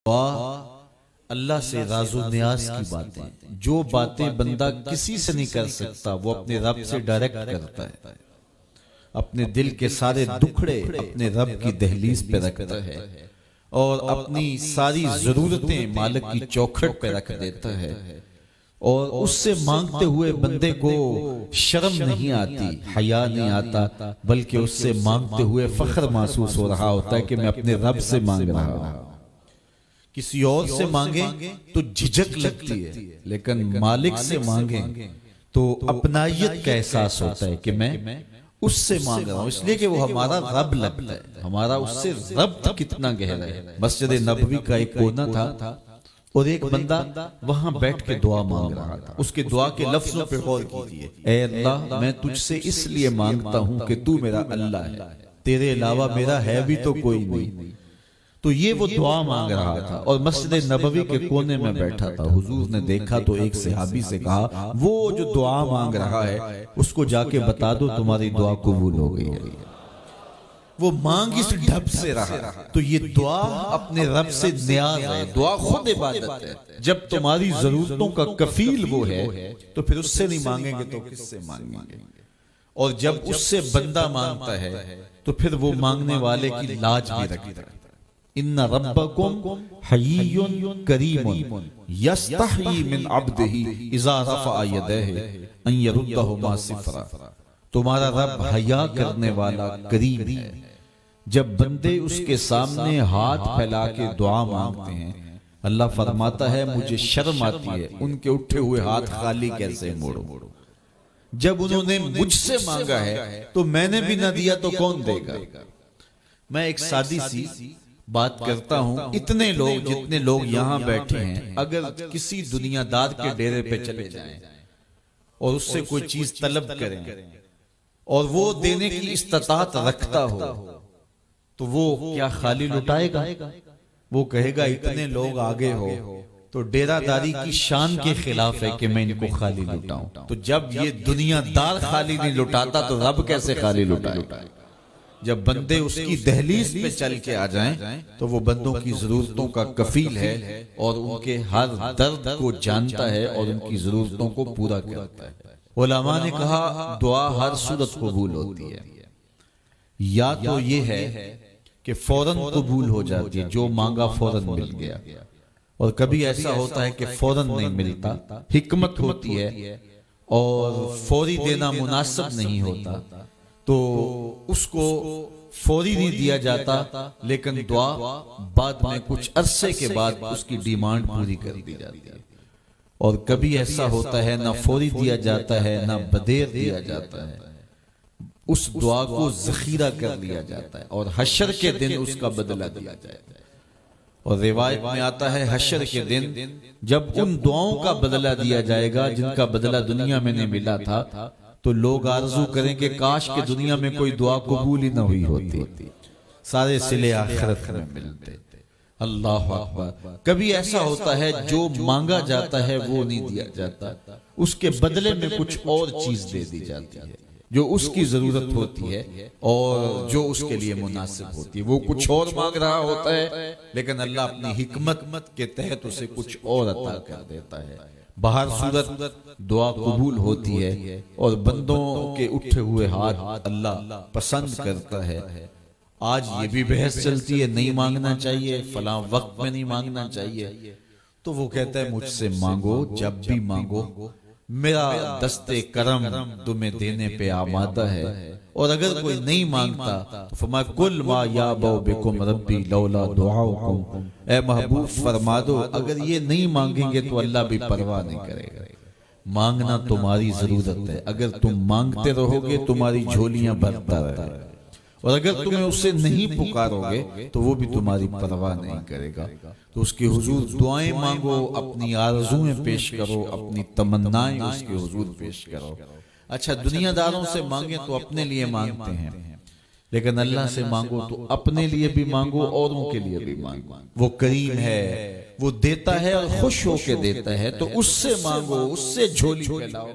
دعا اللہ سے راز و نیاز کی باتیں، جو باتیں بندہ کسی سے نہیں کر سکتا وہ اپنے رب سے ڈائریکٹ کرتا ہے، اپنے دل کے سارے دکھڑے اپنے رب کی دہلیز پہ رکھتا ہے اور اپنی ساری ضرورتیں مالک کی چوکھٹ پہ رکھ دیتا ہے، اور اس سے مانگتے ہوئے بندے کو شرم نہیں آتی، حیا نہیں آتا، بلکہ اس سے مانگتے ہوئے فخر محسوس ہو رہا ہوتا ہے کہ میں اپنے رب سے مانگ رہا ہوں۔ کسی اور سے مانگیں تو جھجک لگتی ہے، لیکن مالک سے مانگیں تو اپنائیت کا احساس ہوتا ہے کہ میں اس سے مانگ رہا ہوں، اس لیے کہ وہ ہمارا رب لگتا ہے، ہمارا اس سے ربط کتنا گہرا ہے۔ مسجد نبوی کا ایک کونا تھا اور ایک بندہ وہاں بیٹھ کے دعا مانگ رہا تھا، اس کے دعا کے لفظوں پہ غور کیجیے۔ اے اللہ، میں تجھ سے اس لیے مانگتا ہوں کہ تو میرا اللہ ہے، تیرے علاوہ میرا ہے بھی تو کوئی نہیں۔ تو یہ وہ دعا مانگ رہا تھا اور مسجد نبوی کے کونے میں بیٹھا تھا۔ حضور نے دیکھا تو ایک صحابی سے کہا، وہ جو دعا مانگ رہا ہے اس کو جا کے بتا دو تمہاری دعا قبول ہو گئی ہے۔ وہ مانگ اس ڈھب سے رہا، تو یہ دعا اپنے رب سے نیاز ہے، دعا خود عبادت ہے۔ جب تمہاری ضرورتوں کا کفیل وہ ہے تو پھر اس سے نہیں مانگیں گے تو کس سے مانگیں گے؟ اور جب اس سے بندہ مانگتا ہے تو پھر وہ مانگنے والے کی لاج بھی رکھتا ہے۔ ان ربکم حیی کریم یستحیی من عبدہ اذا رفع یدیہ ان یردہما صفرا۔ تمہارا رب حیا کرنے والا کریم ہے، جب بندے اس کے سامنے ہاتھ پھیلا کے دعا مانگتے ہیں اللہ فرماتا ہے مجھے شرم آتی ہے ان کے اٹھے ہوئے ہاتھ خالی کیسے موڑوں۔ جب انہوں نے مجھ سے مانگا ہے تو میں نے بھی نہ دیا تو کون دے گا؟ میں ایک سادی سی بات کرتا ہوں، اتنے لوگ جتنے لوگ یہاں بیٹھے ہیں اگر کسی دنیا دار کے ڈیرے پہ چلے جائیں اور اس سے کوئی چیز طلب کریں اور وہ دینے کی استطاعت رکھتا ہو تو وہ کیا خالی لٹائے گا؟ وہ کہے گا اتنے لوگ آگے ہو تو ڈیرہ داری کی شان کے خلاف ہے کہ میں ان کو خالی لٹاؤں۔ تو جب یہ دنیا دار خالی نہیں لٹاتا تو رب کیسے خالی لٹائے؟ جب بندے اس کی دہلیز پہ چل کے آ جائیں تو وہ بندوں کی ضرورتوں کا کفیل ہے اور ان کے ہر درد کو جانتا ہے اور ان کی ضرورتوں کو پورا کرتا ہے۔ علماء نے کہا دعا ہر صورت قبول ہوتی ہے، یا تو یہ ہے کہ فوراً قبول ہو جاتی ہے، جو مانگا فوراً مل گیا، اور کبھی ایسا ہوتا ہے کہ فوراً نہیں ملتا، حکمت ہوتی ہے اور فوری دینا مناسب نہیں ہوتا تو اس کو فوری نہیں دیا جاتا، لیکن دعا بعد میں کچھ عرصے کے بعد اس کی ڈیمانڈ پوری کر دی جاتی ہے۔ اور کبھی ایسا ہوتا ہے نہ فوری دیا جاتا ہے نہ بدیر دیا جاتا ہے، اس دعا کو ذخیرہ کر لیا جاتا ہے اور حشر کے دن اس کا بدلہ دیا جاتا ہے۔ اور روایت میں آتا ہے حشر کے دن جب ان دعاؤں کا بدلہ دیا جائے گا جن کا بدلہ دنیا میں نہیں ملا تھا تو لوگ آرزو کریں کہ کاش کہ دنیا میں کوئی دعا قبول ہی نہ ہوئی ہوتی، سارے صلے آخرت میں ملتے۔ اللہ اکبر۔ کبھی ایسا ہوتا ہے جو مانگا جاتا ہے وہ نہیں دیا جاتا، اس کے بدلے میں کچھ اور چیز دے دی جاتی ہے جو اس کی ضرورت ہوتی ہے اور جو اس کے لیے مناسب ہوتی ہے۔ وہ کچھ اور مانگ رہا ہوتا ہے لیکن اللہ اپنی حکمت کے تحت اسے کچھ اور عطا کر دیتا ہے۔ بہر صورت دعا قبول ہوتی ہے اور بندوں کے اٹھے ہوئے ہاتھ اللہ پسند کرتا ہے۔ آج یہ بھی بحث چلتی ہے نہیں مانگنا چاہیے، فلاں وقت میں نہیں مانگنا چاہیے، تو وہ کہتا ہے مجھ سے مانگو جب بھی مانگو، میرا دست کرم تمہیں دینے پہ آمادہ ہے۔ اور اگر کوئی نہیں مانگتا تو فرمایا کل ما یابو بکم ربی لولا دعاؤکم، اے محبوب فرما دو اگر یہ نہیں مانگیں گے تو اللہ بھی پرواہ نہیں کرے گا۔ مانگنا تمہاری ضرورت ہے، اگر تم مانگتے رہو گے تمہاری جھولیاں بھرتا رہے گا، اور اگر تمہیں اسے نہیں پکارو گے تو وہ بھی تمہاری پرواہ نہیں کرے گا۔ تو اس کے حضور دعائیں مانگو، اپنی آرزویں پیش کرو، اپنی تمنائیں اس کے حضور پیش کرو۔ اچھا دنیا داروں سے مانگیں تو اپنے لیے مانگتے ہیں، لیکن اللہ سے مانگو تو اپنے لیے بھی مانگو اوروں کے لیے بھی مانگو۔ وہ کریم ہے، وہ دیتا ہے اور خوش ہو کے دیتا ہے، تو اس سے مانگو، اس سے جھولی پھیلاؤ۔